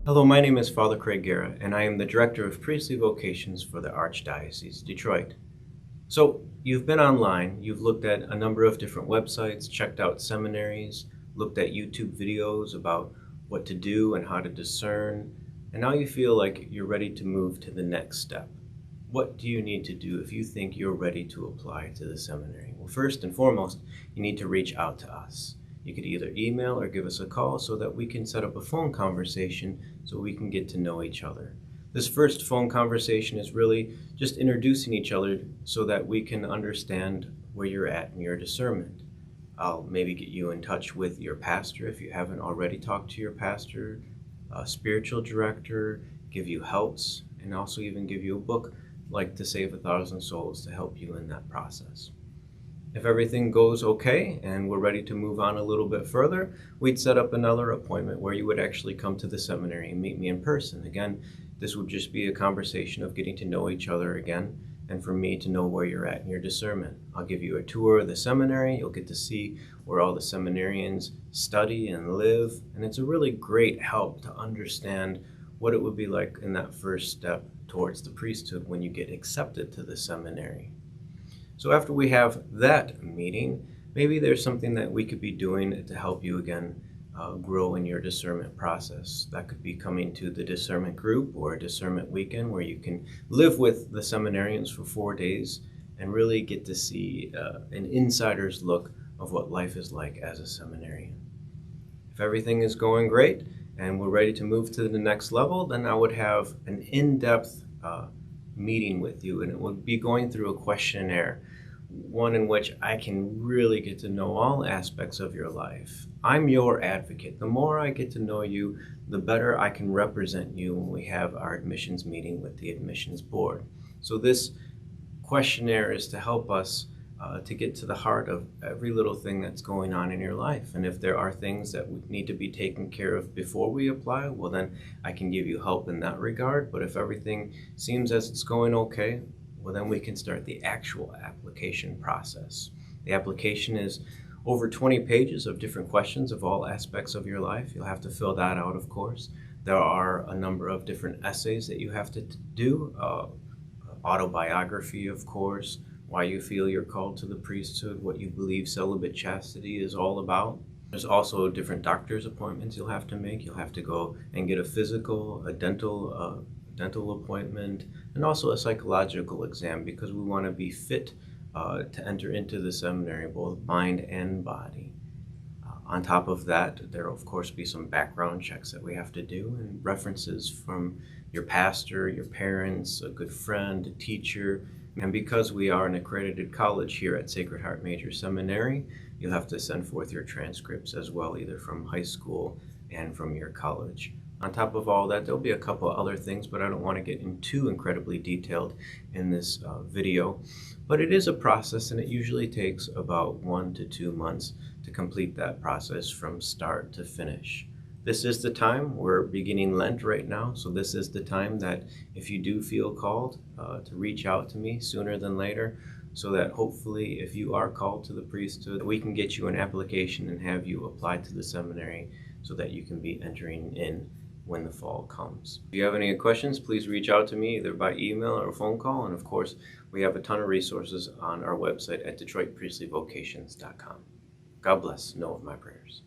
Hello, my name is Father Craig Giera, and I am the Director of Priestly Vocations for the Archdiocese of Detroit. So, you've been online, you've looked at a number of different websites, checked out seminaries, looked at YouTube videos about what to do and how to discern, and now you feel like you're ready to move to the next step. What do you need to do if you think you're ready to apply to the seminary? Well, first and foremost, you need to reach out to us. You could either email or give us a call so that we can set up a phone conversation so we can get to know each other. This first phone conversation is really just introducing each other so that we can understand where you're at in your discernment. I'll maybe get you in touch with your pastor if you haven't already talked to your pastor, a spiritual director, give you helps, and also even give you a book like To Save 1,000 Souls to help you in that process. If everything goes okay and we're ready to move on a little bit further, we'd set up another appointment where you would actually come to the seminary and meet me in person. Again, this would just be a conversation of getting to know each other again and for me to know where you're at in your discernment. I'll give you a tour of the seminary. You'll get to see where all the seminarians study and live. And it's a really great help to understand what it would be like in that first step towards the priesthood when you get accepted to the seminary. So after we have that meeting, maybe there's something that we could be doing to help you again grow in your discernment process. That could be coming to the Discernment Group or a Discernment Weekend where you can live with the seminarians for 4 days and really get to see an insider's look of what life is like as a seminarian. If everything is going great and we're ready to move to the next level, then I would have an in-depth meeting with you, and it would be going through a questionnaire, one in which I can really get to know all aspects of your life. I'm your advocate. The more I get to know you, the better I can represent you when we have our admissions meeting with the admissions board. So this questionnaire is to help us to get to the heart of every little thing that's going on in your life. And if there are things that need to be taken care of before we apply, well then I can give you help in that regard. But if everything seems as it's going okay, well then we can start the actual application process. The application is over 20 pages of different questions of all aspects of your life. You'll have to fill that out, of course. There are a number of different essays that you have to do, autobiography, of course, why you feel you're called to the priesthood, what you believe celibate chastity is all about. There's also different doctor's appointments you'll have to make. You'll have to go and get a physical, a dental appointment, and also a psychological exam because we want to be fit to enter into the seminary, both mind and body. On top of that, there will of course be some background checks that we have to do and references from your pastor, your parents, a good friend, a teacher. And because we are an accredited college here at Sacred Heart Major Seminary, you'll have to send forth your transcripts as well, either from high school and from your college. On top of all that, there'll be a couple other things, but I don't want to get in too incredibly detailed in this video. But it is a process, and it usually takes about 1 to 2 months to complete that process from start to finish. This is the time, we're beginning Lent right now, so this is the time that if you do feel called to reach out to me sooner than later, so that hopefully if you are called to the priesthood, we can get you an application and have you apply to the seminary so that you can be entering in when the fall comes. If you have any questions, please reach out to me either by email or phone call, and of course we have a ton of resources on our website at DetroitPriestlyVocations.com. God bless. Know of my prayers.